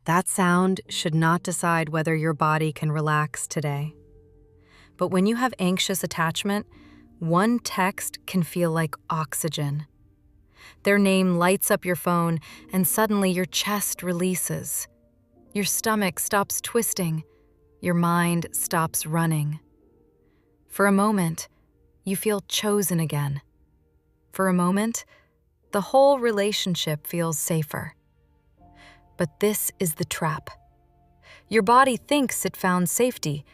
That sound should not decide whether your body can relax today. But when you have anxious attachment, one text can feel like oxygen. Their name lights up your phone, and suddenly your chest releases. Your stomach stops twisting. Your mind stops running. For a moment, you feel chosen again. For a moment, the whole relationship feels safer. But this is the trap. Your body thinks it found safety,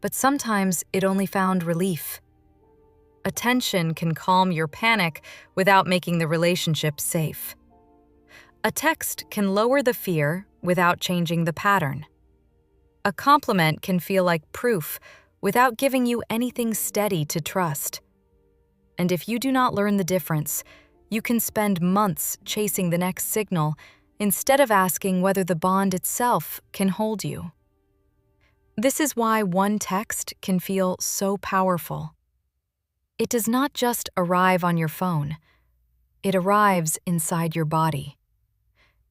but sometimes it only found relief. Attention can calm your panic without making the relationship safe. A text can lower the fear without changing the pattern. A compliment can feel like proof without giving you anything steady to trust. And if you do not learn the difference, you can spend months chasing the next signal instead of asking whether the bond itself can hold you. This is why one text can feel so powerful. It does not just arrive on your phone. It arrives inside your body.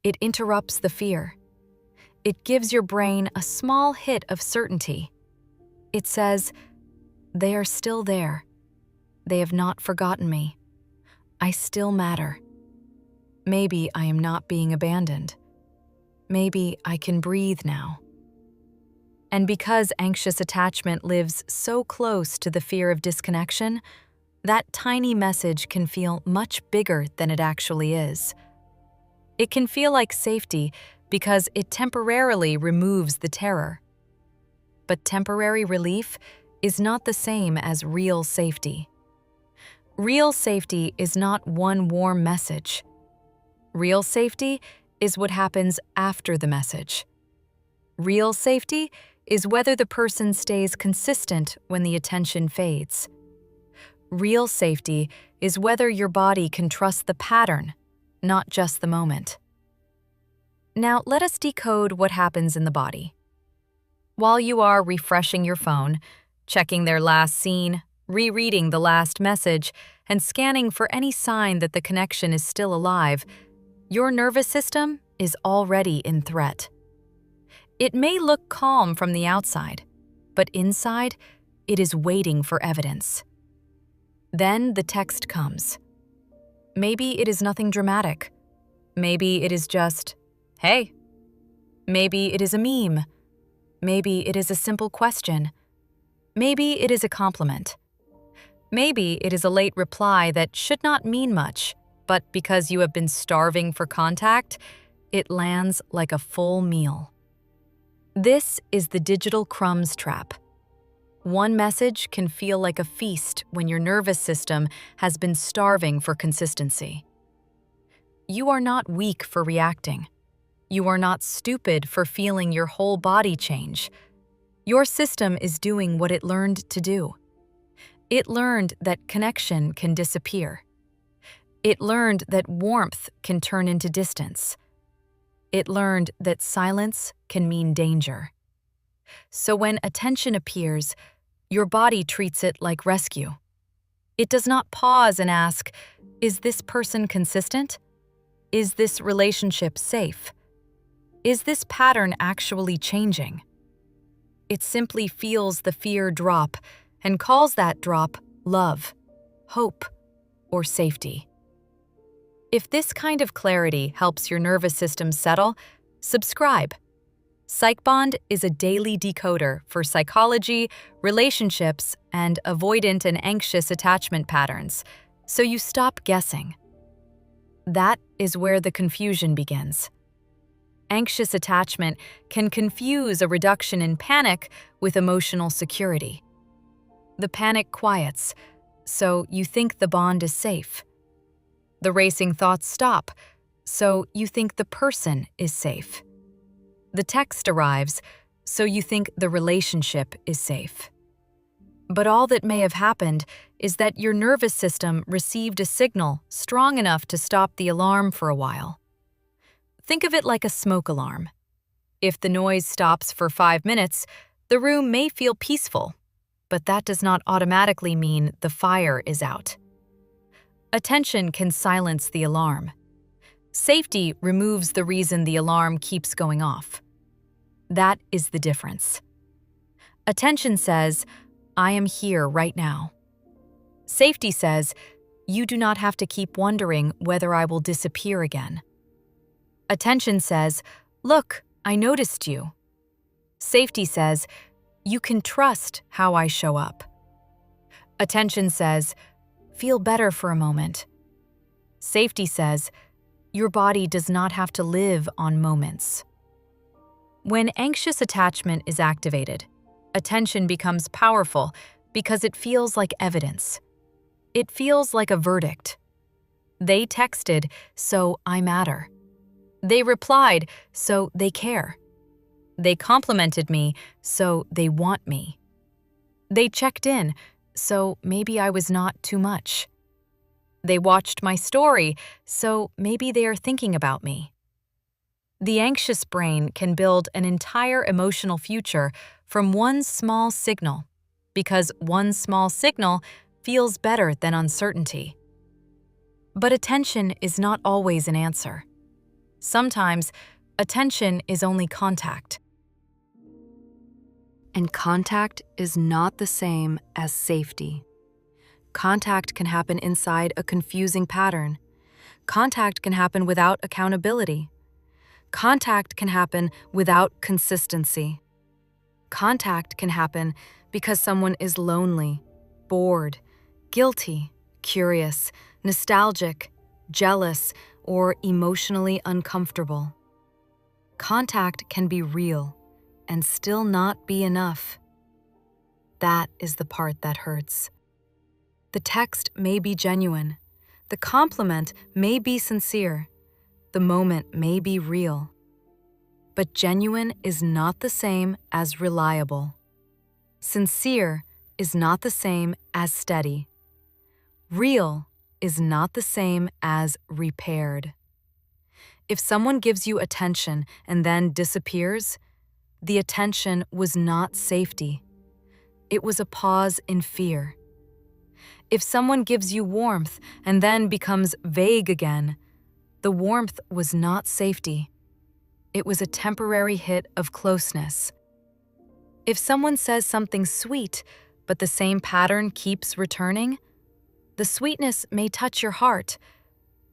It interrupts the fear. It gives your brain a small hit of certainty. It says, "They are still there. They have not forgotten me. I still matter. Maybe I am not being abandoned. Maybe I can breathe now." And because anxious attachment lives so close to the fear of disconnection, that tiny message can feel much bigger than it actually is. It can feel like safety because it temporarily removes the terror. But temporary relief is not the same as real safety. Real safety is not one warm message. Real safety is what happens after the message. Real safety is whether the person stays consistent when the attention fades. Real safety is whether your body can trust the pattern, not just the moment. Now, let us decode what happens in the body. While you are refreshing your phone, checking their last scene, rereading the last message, and scanning for any sign that the connection is still alive, your nervous system is already in threat. It may look calm from the outside, but inside, it is waiting for evidence. Then the text comes. Maybe it is nothing dramatic. Maybe it is just, "Hey." Maybe it is a meme. Maybe it is a simple question. Maybe it is a compliment. Maybe it is a late reply that should not mean much, but because you have been starving for contact, it lands like a full meal. This is the digital crumbs trap. One message can feel like a feast when your nervous system has been starving for consistency. You are not weak for reacting. You are not stupid for feeling your whole body change. Your system is doing what it learned to do. It learned that connection can disappear. It learned that warmth can turn into distance. It learned that silence can mean danger. So when attention appears, your body treats it like rescue. It does not pause and ask, "Is this person consistent? Is this relationship safe? Is this pattern actually changing?" It simply feels the fear drop and calls that drop love, hope, or safety. If this kind of clarity helps your nervous system settle, subscribe. PsychBond is a daily decoder for psychology, relationships, and avoidant and anxious attachment patterns, so you stop guessing. That is where the confusion begins. Anxious attachment can confuse a reduction in panic with emotional security. The panic quiets, so you think the bond is safe. The racing thoughts stop, so you think the person is safe. The text arrives, so you think the relationship is safe. But all that may have happened is that your nervous system received a signal strong enough to stop the alarm for a while. Think of it like a smoke alarm. If the noise stops for 5 minutes, the room may feel peaceful, but that does not automatically mean the fire is out. Attention can silence the alarm. Safety removes the reason the alarm keeps going off. That is the difference. Attention says, I am here right now. Safety says, you do not have to keep wondering whether I will disappear again. Attention says, look, I noticed you. Safety says, you can trust how I show up. Attention says, feel better for a moment. Safety says, your body does not have to live on moments. When anxious attachment is activated, attention becomes powerful because it feels like evidence. It feels like a verdict. They texted, so I matter. They replied, so they care. They complimented me, so they want me. They checked in, so maybe I was not too much. They watched my story, so maybe they are thinking about me. The anxious brain can build an entire emotional future from one small signal, because one small signal feels better than uncertainty. But attention is not always an answer. Sometimes, attention is only contact. And contact is not the same as safety. Contact can happen inside a confusing pattern. Contact can happen without accountability. Contact can happen without consistency. Contact can happen because someone is lonely, bored, guilty, curious, nostalgic, jealous, or emotionally uncomfortable. Contact can be real and still not be enough. That is the part that hurts. The text may be genuine. The compliment may be sincere. The moment may be real. But genuine is not the same as reliable. Sincere is not the same as steady. Real is not the same as repaired. If someone gives you attention and then disappears, the attention was not safety. It was a pause in fear. If someone gives you warmth and then becomes vague again, the warmth was not safety. It was a temporary hit of closeness. If someone says something sweet, but the same pattern keeps returning, the sweetness may touch your heart,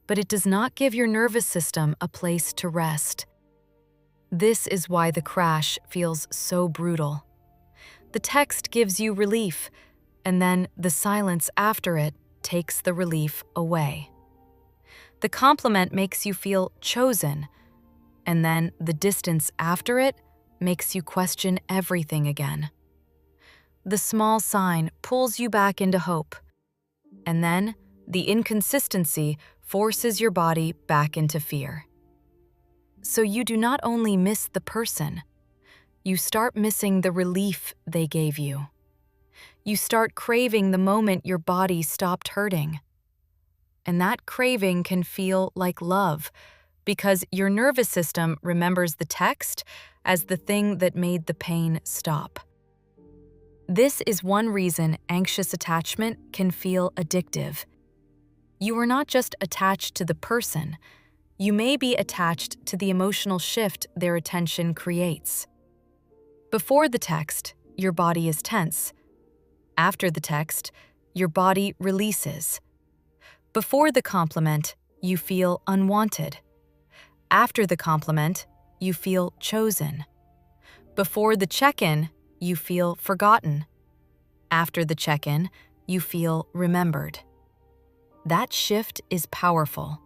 but it does not give your nervous system a place to rest. This is why the crash feels so brutal. The text gives you relief, and then the silence after it takes the relief away. The compliment makes you feel chosen, and then the distance after it makes you question everything again. The small sign pulls you back into hope, and then the inconsistency forces your body back into fear. So you do not only miss the person, you start missing the relief they gave you. You start craving the moment your body stopped hurting. And that craving can feel like love, because your nervous system remembers the text as the thing that made the pain stop. This is one reason anxious attachment can feel addictive. You are not just attached to the person, you may be attached to the emotional shift their attention creates. Before the text, your body is tense. After the text, your body releases. Before the compliment, you feel unwanted. After the compliment, you feel chosen. Before the check-in, you feel forgotten. After the check-in, you feel remembered. That shift is powerful.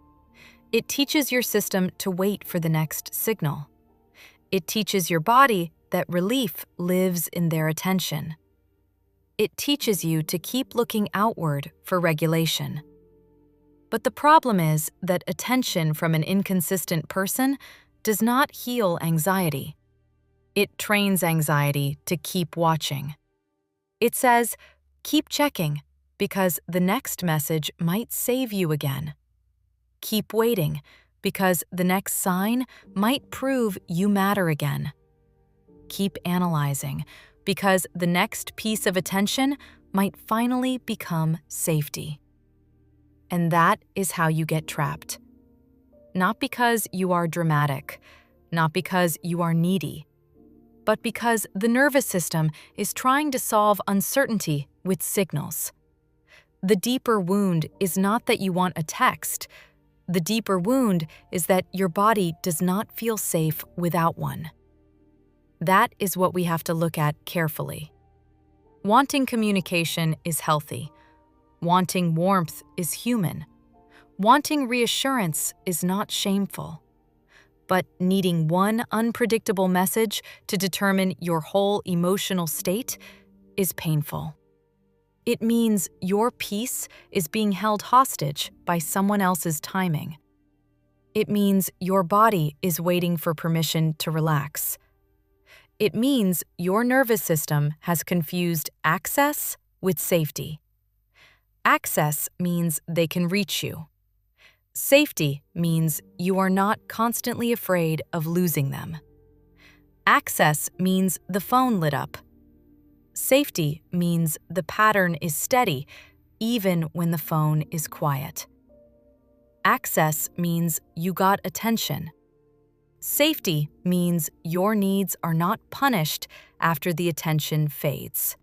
It teaches your system to wait for the next signal. It teaches your body that relief lives in their attention. It teaches you to keep looking outward for regulation. But the problem is that attention from an inconsistent person does not heal anxiety. It trains anxiety to keep watching. It says, keep checking, because the next message might save you again. Keep waiting, because the next sign might prove you matter again. Keep analyzing, because the next piece of attention might finally become safety. And that is how you get trapped. not because you are dramatic, not because you are needy, but because the nervous system is trying to solve uncertainty with signals. The deeper wound is not that you want a text. The deeper wound is that your body does not feel safe without one. That is what we have to look at carefully. Wanting communication is healthy. Wanting warmth is human. Wanting reassurance is not shameful. But needing one unpredictable message to determine your whole emotional state is painful. It means your peace is being held hostage by someone else's timing. It means your body is waiting for permission to relax. It means your nervous system has confused access with safety. Access means they can reach you. Safety means you are not constantly afraid of losing them. Access means the phone lit up. Safety means the pattern is steady, even when the phone is quiet. Access means you got attention. Safety means your needs are not punished after the attention fades.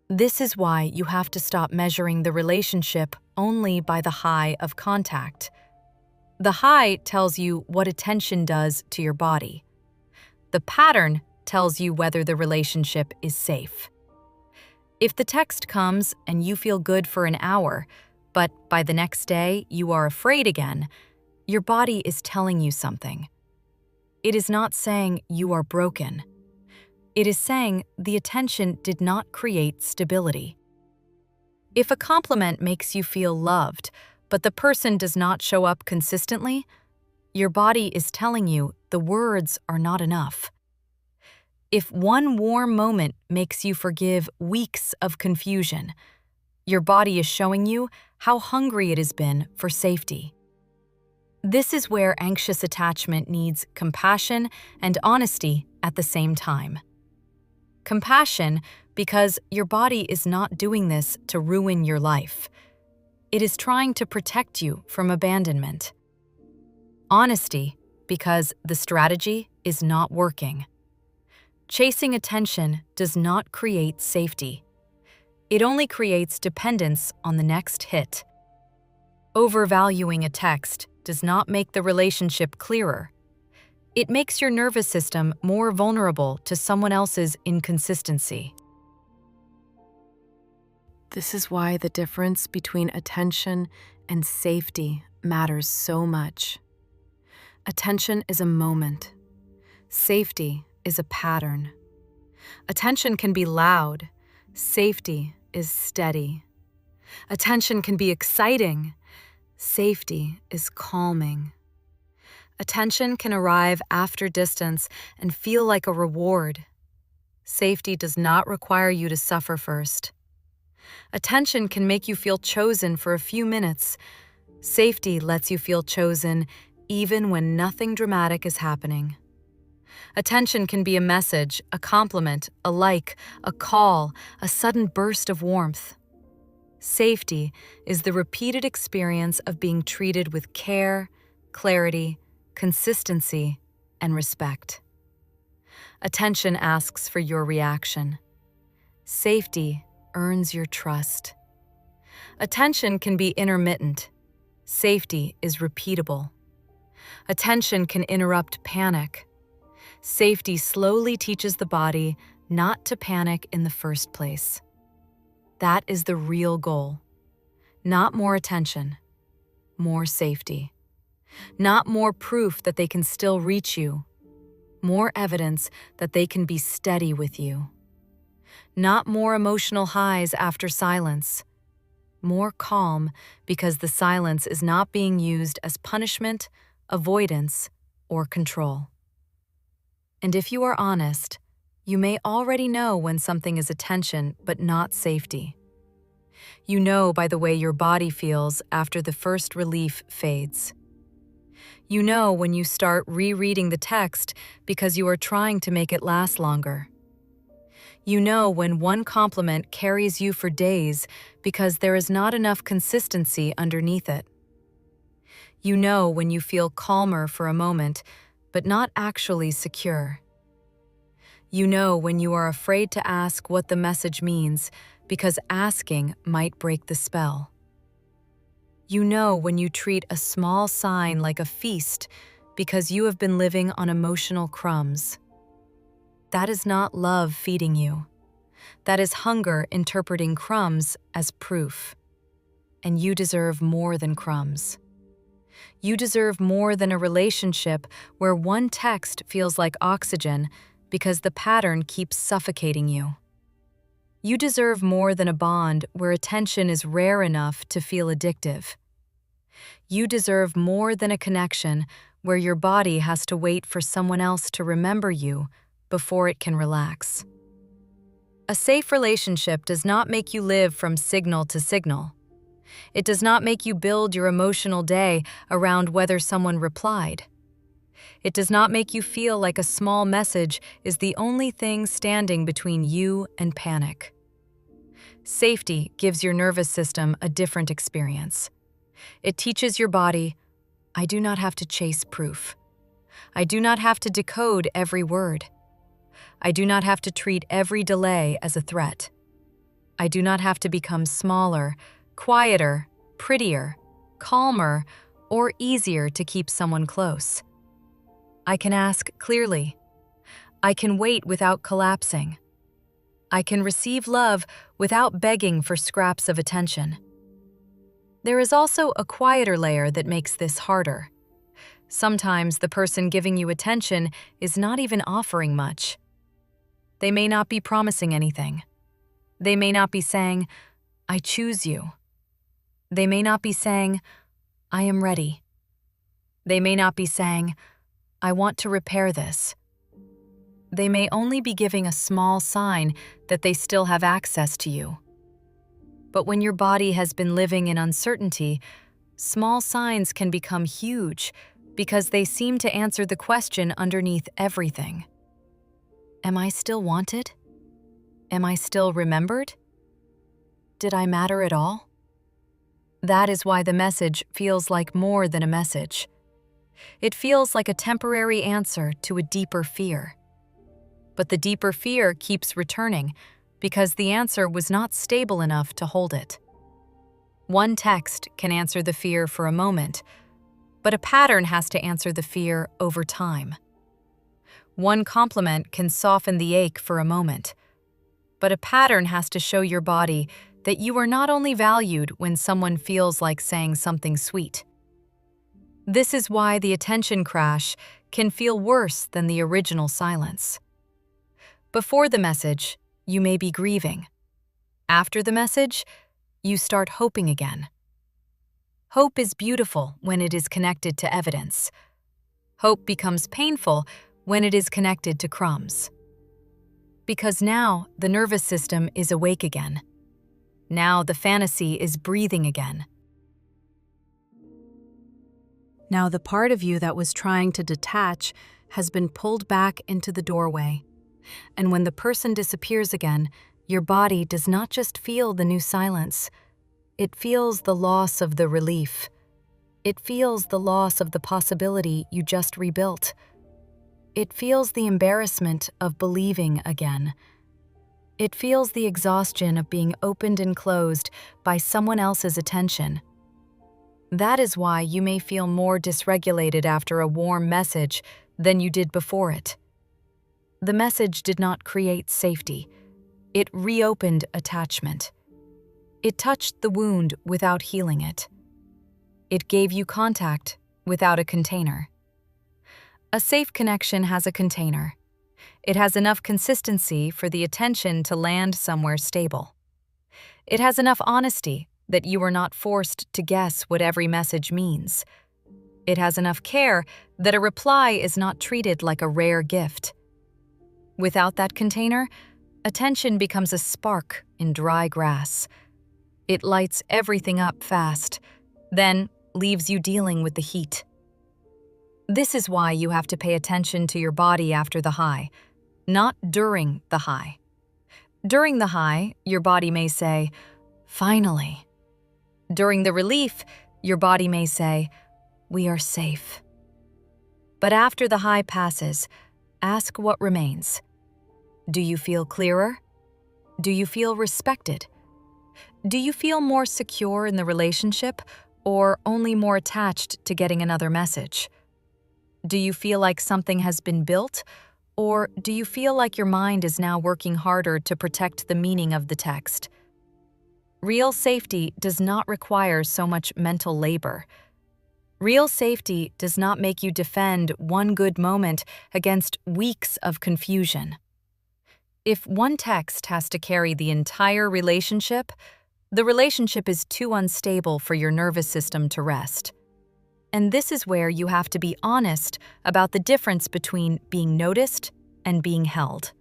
This is why you have to stop measuring the relationship only by the high of contact. The high tells you what attention does to your body. The pattern tells you whether the relationship is safe. If the text comes and you feel good for an hour, but by the next day you are afraid again, your body is telling you something. It is not saying you are broken. It is saying the attention did not create stability. If a compliment makes you feel loved, but the person does not show up consistently, your body is telling you the words are not enough. If one warm moment makes you forgive weeks of confusion, your body is showing you how hungry it has been for safety. This is where anxious attachment needs compassion and honesty at the same time. Compassion because your body is not doing this to ruin your life. It is trying to protect you from abandonment. Honesty because the strategy is not working. Chasing attention does not create safety. It only creates dependence on the next hit. Overvaluing a text does not make the relationship clearer. It makes your nervous system more vulnerable to someone else's inconsistency. This is why the difference between attention and safety matters so much. Attention is a moment. Safety is a pattern. Attention can be loud. Safety is steady. Attention can be exciting. Safety is calming. Attention can arrive after distance and feel like a reward. Safety does not require you to suffer first. Attention can make you feel chosen for a few minutes. Safety lets you feel chosen even when nothing dramatic is happening. Attention can be a message, a compliment, a like, a call, a sudden burst of warmth. Safety is the repeated experience of being treated with care, clarity, consistency, and respect. Attention asks for your reaction. Safety earns your trust. Attention can be intermittent. Safety is repeatable. Attention can interrupt panic. Safety slowly teaches the body not to panic in the first place. That is the real goal. Not more attention, more safety. Not more proof that they can still reach you, more evidence that they can be steady with you. Not more emotional highs after silence, more calm because the silence is not being used as punishment, avoidance, or control. And if you are honest, you may already know when something is attention but not safety. You know by the way your body feels after the first relief fades. You know when you start rereading the text because you are trying to make it last longer. You know when one compliment carries you for days because there is not enough consistency underneath it. You know when you feel calmer for a moment, but not actually secure. You know when you are afraid to ask what the message means because asking might break the spell. You know when you treat a small sign like a feast because you have been living on emotional crumbs. That is not love feeding you. That is hunger interpreting crumbs as proof. And you deserve more than crumbs. You deserve more than a relationship where one text feels like oxygen because the pattern keeps suffocating you. You deserve more than a bond where attention is rare enough to feel addictive. You deserve more than a connection where your body has to wait for someone else to remember you before it can relax. A safe relationship does not make you live from signal to signal. It does not make you build your emotional day around whether someone replied. It does not make you feel like a small message is the only thing standing between you and panic. Safety gives your nervous system a different experience. It teaches your body, I do not have to chase proof. I do not have to decode every word. I do not have to treat every delay as a threat. I do not have to become smaller, quieter, prettier, calmer, or easier to keep someone close. I can ask clearly. I can wait without collapsing. I can receive love without begging for scraps of attention. There is also a quieter layer that makes this harder. Sometimes the person giving you attention is not even offering much. They may not be promising anything. They may not be saying, I choose you. They may not be saying, I am ready. They may not be saying, I want to repair this. They may only be giving a small sign that they still have access to you. But when your body has been living in uncertainty, small signs can become huge because they seem to answer the question underneath everything. Am I still wanted? Am I still remembered? Did I matter at all? That is why the message feels like more than a message. It feels like a temporary answer to a deeper fear. But the deeper fear keeps returning because the answer was not stable enough to hold it. One text can answer the fear for a moment, but a pattern has to answer the fear over time. One compliment can soften the ache for a moment, but a pattern has to show your body that you are not only valued when someone feels like saying something sweet. This is why the attention crash can feel worse than the original silence. Before the message, you may be grieving. After the message, you start hoping again. Hope is beautiful when it is connected to evidence. Hope becomes painful when it is connected to crumbs. Because now the nervous system is awake again. Now the fantasy is breathing again. Now the part of you that was trying to detach has been pulled back into the doorway. And when the person disappears again, your body does not just feel the new silence. It feels the loss of the relief. It feels the loss of the possibility you just rebuilt. It feels the embarrassment of believing again. It feels the exhaustion of being opened and closed by someone else's attention. That is why you may feel more dysregulated after a warm message than you did before it. The message did not create safety. It reopened attachment. It touched the wound without healing it. It gave you contact without a container. A safe connection has a container. It has enough consistency for the attention to land somewhere stable. It has enough honesty that you are not forced to guess what every message means. It has enough care that a reply is not treated like a rare gift. Without that container, attention becomes a spark in dry grass. It lights everything up fast, then leaves you dealing with the heat. This is why you have to pay attention to your body after the high, not during the high. During the high, your body may say, "Finally." During the relief, your body may say, we are safe. But after the high passes, ask what remains. Do you feel clearer? Do you feel respected? Do you feel more secure in the relationship, or only more attached to getting another message? Do you feel like something has been built, or do you feel like your mind is now working harder to protect the meaning of the text? Real safety does not require so much mental labor. Real safety does not make you defend one good moment against weeks of confusion. If one text has to carry the entire relationship, the relationship is too unstable for your nervous system to rest. And this is where you have to be honest about the difference between being noticed and being held.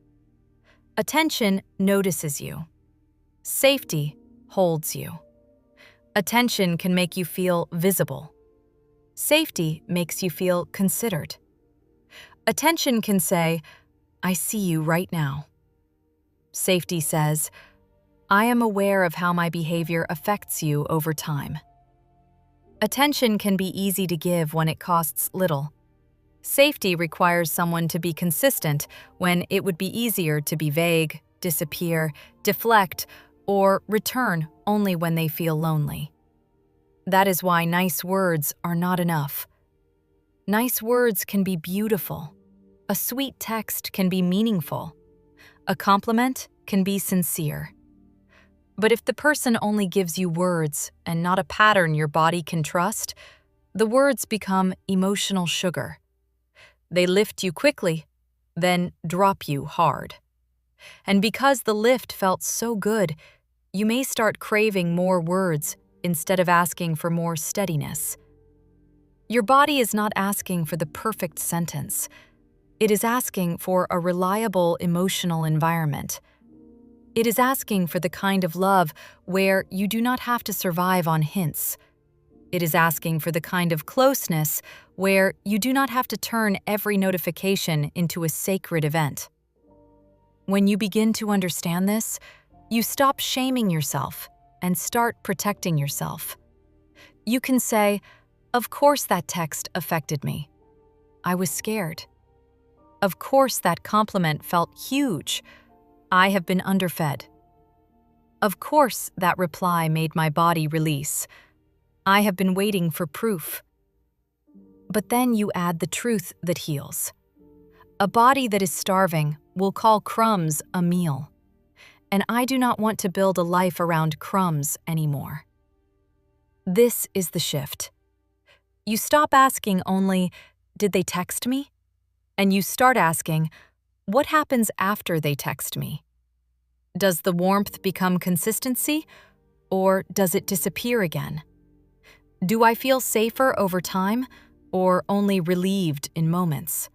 Attention notices you. Safety holds you. Attention can make you feel visible. Safety makes you feel considered. Attention can say, "I see you right now." Safety says, "I am aware of how my behavior affects you over time." Attention can be easy to give when it costs little. Safety requires someone to be consistent when it would be easier to be vague, disappear, deflect, or return only when they feel lonely. That is why nice words are not enough. Nice words can be beautiful. A sweet text can be meaningful. A compliment can be sincere. But if the person only gives you words and not a pattern your body can trust, the words become emotional sugar. They lift you quickly, then drop you hard. And because the lift felt so good, you may start craving more words instead of asking for more steadiness. Your body is not asking for the perfect sentence. It is asking for a reliable emotional environment. It is asking for the kind of love where you do not have to survive on hints. It is asking for the kind of closeness where you do not have to turn every notification into a sacred event. When you begin to understand this, you stop shaming yourself and start protecting yourself. You can say, "Of course that text affected me. I was scared. Of course that compliment felt huge. I have been underfed. Of course that reply made my body release. I have been waiting for proof." But then you add the truth that heals. A body that is starving will call crumbs a meal. And I do not want to build a life around crumbs anymore. This is the shift. You stop asking only, "Did they text me?" And you start asking, "What happens after they text me?" Does the warmth become consistency, or does it disappear again? Do I feel safer over time, or only relieved in moments?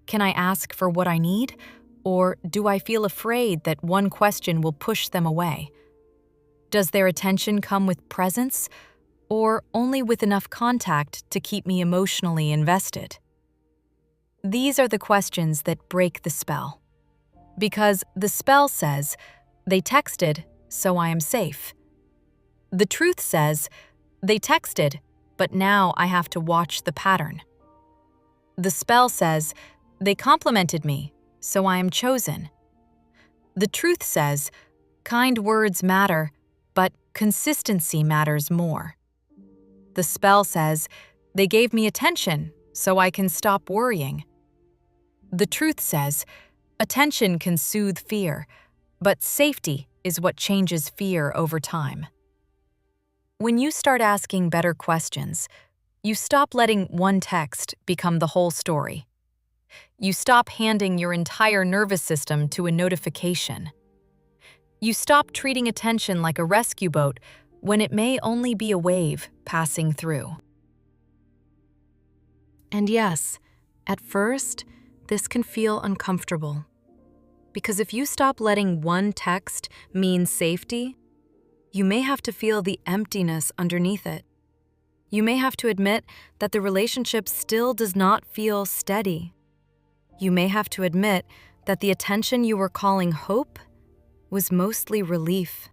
Can I ask for what I need, or do I feel afraid that one question will push them away? Does their attention come with presence, or only with enough contact to keep me emotionally invested? These are the questions that break the spell. Because the spell says, "They texted, so I am safe." The truth says, "They texted, but now I have to watch the pattern." The spell says, "They complimented me, so I am chosen." The truth says, "Kind words matter, but consistency matters more." The spell says, "They gave me attention, so I can stop worrying." The truth says, "Attention can soothe fear, but safety is what changes fear over time." When you start asking better questions, you stop letting one text become the whole story. You stop handing your entire nervous system to a notification. You stop treating attention like a rescue boat when it may only be a wave passing through. And yes, at first, this can feel uncomfortable. Because if you stop letting one text mean safety, you may have to feel the emptiness underneath it. You may have to admit that the relationship still does not feel steady. You may have to admit that the attention you were calling hope was mostly relief.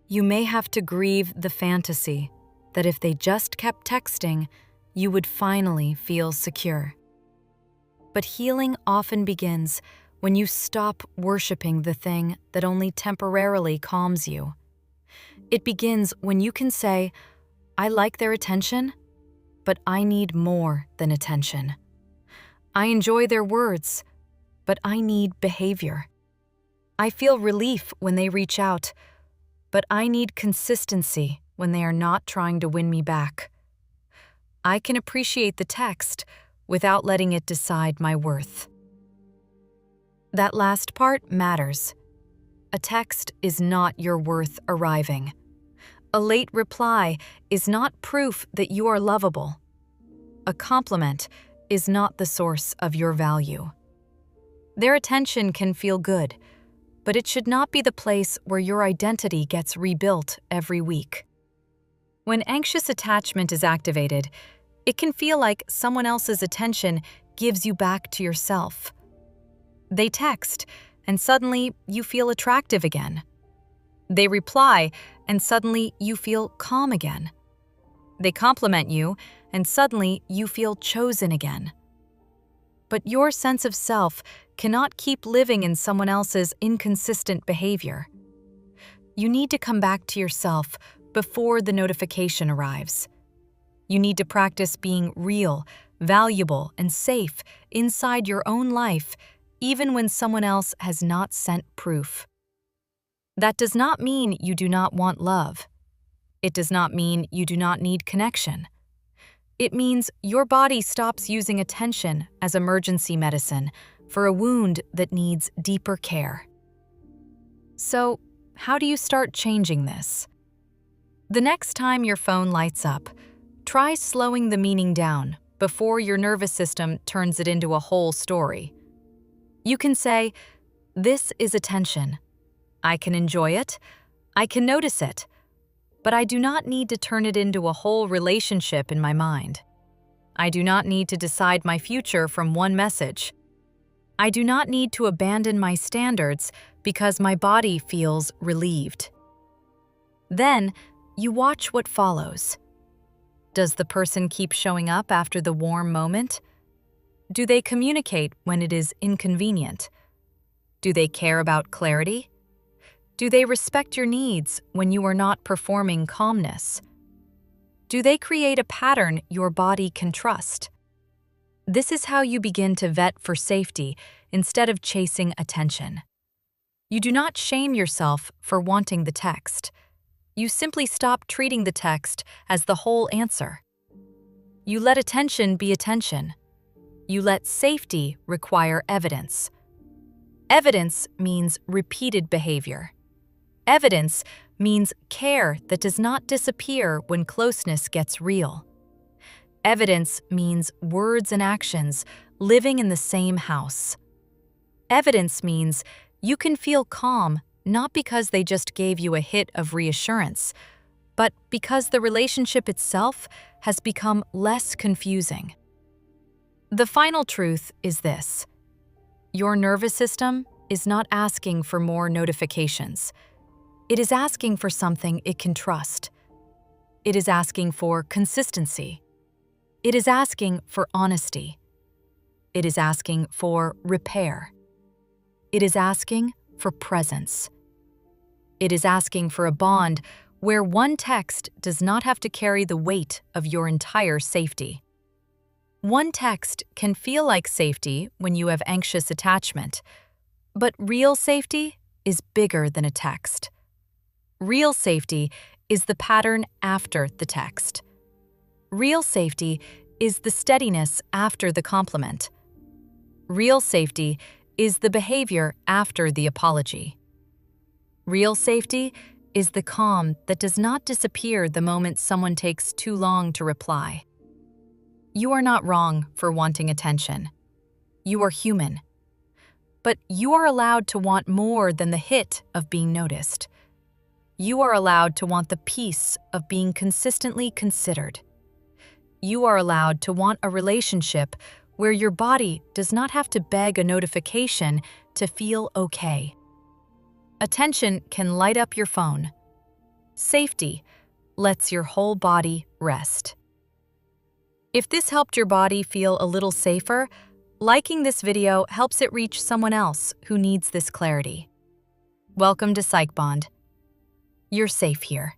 You may have to grieve the fantasy, that if they just kept texting, you would finally feel secure. But healing often begins when you stop worshiping the thing that only temporarily calms you. It begins when you can say, I like their attention, but I need more than attention. I enjoy their words, but I need behavior. I feel relief when they reach out, but I need consistency when they are not trying to win me back. I can appreciate the text without letting it decide my worth. That last part matters. A text is not your worth arriving. A late reply is not proof that you are lovable. A compliment is not the source of your value. Their attention can feel good, but it should not be the place where your identity gets rebuilt every week. When anxious attachment is activated, it can feel like someone else's attention gives you back to yourself. They text, and suddenly you feel attractive again. They reply, and suddenly you feel calm again. They compliment you, and suddenly you feel chosen again. But your sense of self cannot keep living in someone else's inconsistent behavior. You need to come back to yourself before the notification arrives. You need to practice being real, valuable, and safe inside your own life, even when someone else has not sent proof. That does not mean you do not want love. It does not mean you do not need connection. It means your body stops using attention as emergency medicine for a wound that needs deeper care. So, how do you start changing this? The next time your phone lights up, try slowing the meaning down before your nervous system turns it into a whole story. You can say, "This is attention. I can enjoy it. I can notice it. But I do not need to turn it into a whole relationship in my mind. I do not need to decide my future from one message. I do not need to abandon my standards because my body feels relieved." Then, you watch what follows. Does the person keep showing up after the warm moment? Do they communicate when it is inconvenient? Do they care about clarity? Do they respect your needs when you are not performing calmness? Do they create a pattern your body can trust? This is how you begin to vet for safety instead of chasing attention. You do not shame yourself for wanting the text. You simply stop treating the text as the whole answer. You let attention be attention. You let safety require evidence. Evidence means repeated behavior. Evidence means care that does not disappear when closeness gets real. Evidence means words and actions living in the same house. Evidence means you can feel calm not because they just gave you a hit of reassurance, but because the relationship itself has become less confusing. The final truth is this: your nervous system is not asking for more notifications. It is asking for something it can trust. It is asking for consistency. It is asking for honesty. It is asking for repair. It is asking for presence. It is asking for a bond where one text does not have to carry the weight of your entire safety. One text can feel like safety when you have anxious attachment, but real safety is bigger than a text. Real safety is the pattern after the text. Real safety is the steadiness after the compliment. Real safety is the behavior after the apology. Real safety is the calm that does not disappear the moment someone takes too long to reply. You are not wrong for wanting attention. You are human. But you are allowed to want more than the hit of being noticed. You are allowed to want the peace of being consistently considered. You are allowed to want a relationship where your body does not have to beg a notification to feel okay. Attention can light up your phone. Safety, lets your whole body rest. If this helped your body feel a little safer, liking this video helps it reach someone else who needs this clarity. Welcome to PsychBond. You're safe here.